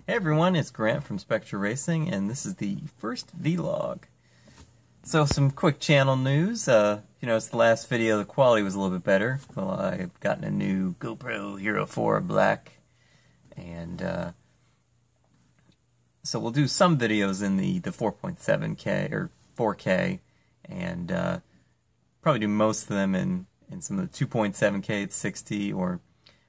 Hey everyone, it's Grant from Spectra Racing, and this is the first vlog. So some quick channel news. It's the last video, the quality was a little bit better. Well, I've gotten a new GoPro Hero 4 Black, and so we'll do some videos in the 4.7K or 4K, and probably do most of them in some of the 2.7K at 60, or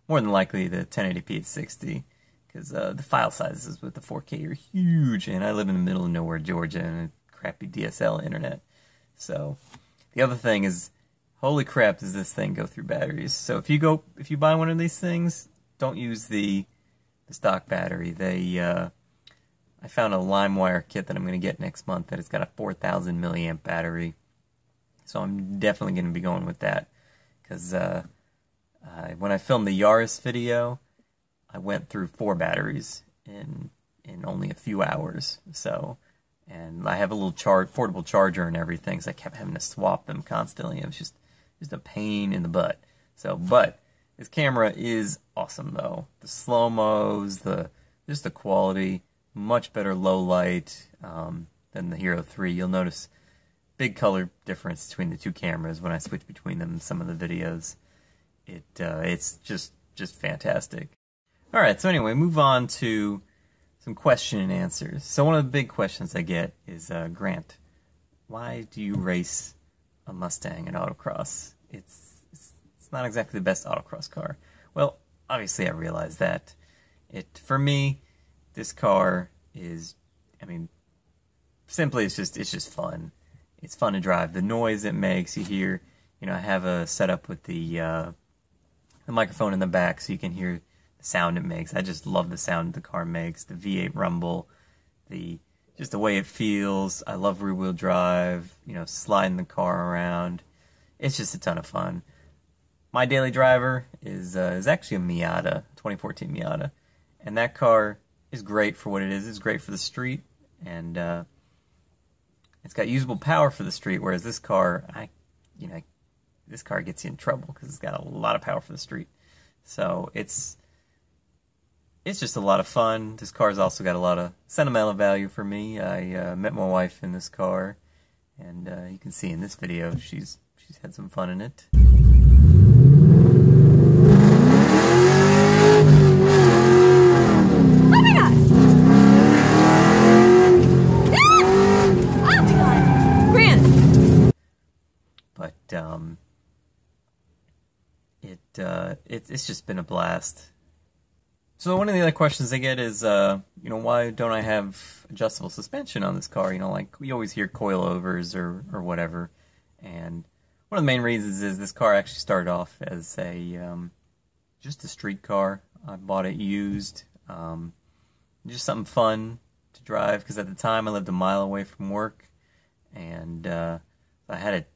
more than likely the 1080p at 60. Because the file sizes with the 4K are huge, and I live in the middle of nowhere, Georgia, and a crappy DSL internet. So the other thing is, holy crap, does this thing go through batteries? So if you buy one of these things, don't use the stock battery. I found a LimeWire kit that I'm going to get next month that has got a 4,000 milliamp battery. So I'm definitely going to be going with that, because when I filmed the Yaris video, I went through 4 batteries in only a few hours. So, and I have a little portable charger and everything, so I kept having to swap them constantly. It was just a pain in the butt. So, but this camera is awesome though. The slow-mos, just the quality, much better low light than the Hero 3. You'll notice big color difference between the two cameras when I switch between them in some of the videos. It's just fantastic. Alright, so anyway, move on to some question and answers. So one of the big questions I get is, Grant, why do you race a Mustang in autocross? It's not exactly the best autocross car. Well, obviously I realize that. For me, this car is, simply it's just fun. It's fun to drive. The noise it makes, you hear, I have a setup with the microphone in the back so you can hear the sound it makes. I just love the sound the car makes, the V8 rumble, just the way it feels. I love rear-wheel drive, sliding the car around. It's just a ton of fun. My daily driver is actually a Miata, 2014 Miata, and that car is great for what it is. It's great for the street, and it's got usable power for the street, whereas this car, this car gets you in trouble because it's got a lot of power for the street. So it's just a lot of fun. This car's also got a lot of sentimental value for me. I met my wife in this car, and you can see in this video she's had some fun in it. Oh my god! Oh my god! Grant! But it's just been a blast. So one of the other questions I get is, why don't I have adjustable suspension on this car? Like we always hear coilovers or whatever. And one of the main reasons is this car actually started off as just a street car. I bought it used, just something fun to drive, because at the time I lived a mile away from work, and I had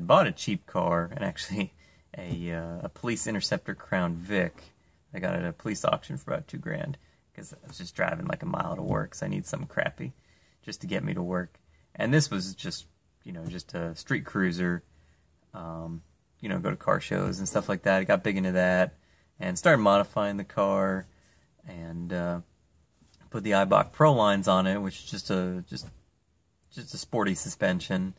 bought a cheap car, and actually a police Interceptor Crown Vic. I got it at a police auction for about $2,000 because I was just driving like a mile to work, so I need something crappy just to get me to work. And this was just a street cruiser, go to car shows and stuff like that. I got big into that and started modifying the car, and put the Eibach Pro lines on it, which is just a sporty suspension.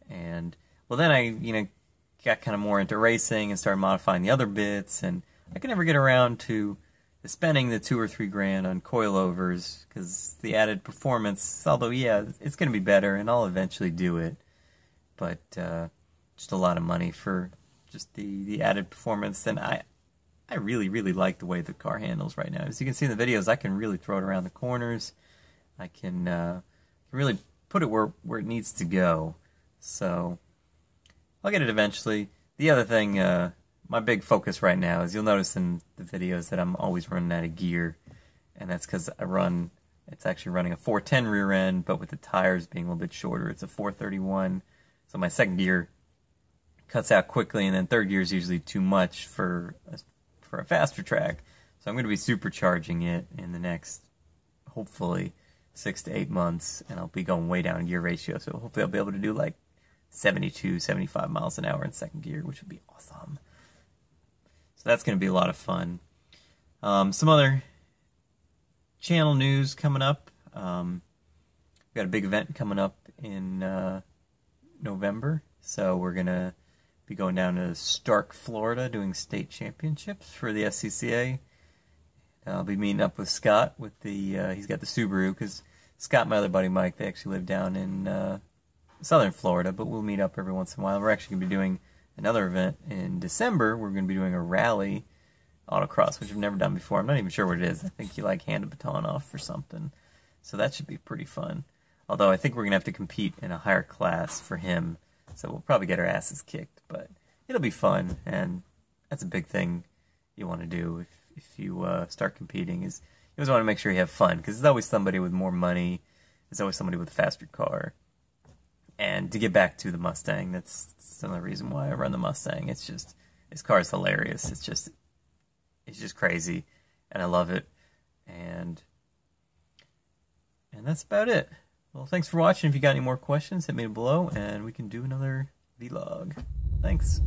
And well, then I got kind of more into racing and started modifying the other bits, and I could never get around to spending the $2,000 or $3,000 on coilovers, because the added performance, although yeah, it's going to be better, and I'll eventually do it, but just a lot of money for just the added performance. And I really, really like the way the car handles right now. As you can see in the videos, I can really throw it around the corners. I can really put it where it needs to go. So I'll get it eventually. The other thing, my big focus right now is, you'll notice in the videos that I'm always running out of gear, and that's because it's actually running a 410 rear end, but with the tires being a little bit shorter, it's a 431. So my second gear cuts out quickly, and then third gear is usually too much for a faster track. So I'm going to be supercharging it in the next, hopefully, 6 to 8 months, and I'll be going way down in gear ratio, so hopefully I'll be able to do like 72, 75 miles an hour in second gear, which would be awesome. So that's going to be a lot of fun. Some other channel news coming up. We got a big event coming up in November, so we're gonna be going down to Stark, Florida, doing state championships for the SCCA. I'll be meeting up with Scott with he's got the Subaru, because Scott and my other buddy Mike, they actually live down in southern Florida, but we'll meet up every once in a while. We're actually going to be doing another event in December. We're going to be doing a rally autocross, which I've never done before. I'm not even sure what it is. I think you hand a baton off or something. So that should be pretty fun. Although I think we're going to have to compete in a higher class for him, so we'll probably get our asses kicked. But it'll be fun, and that's a big thing you want to do if you start competing, is you always want to make sure you have fun, because there's always somebody with more money. There's always somebody with a faster car. And to get back to the Mustang, that's another reason why I run the Mustang. It's just, this car is hilarious. It's just crazy, and I love it. And that's about it. Well, thanks for watching. If you got any more questions, hit me below, and we can do another vlog. Thanks.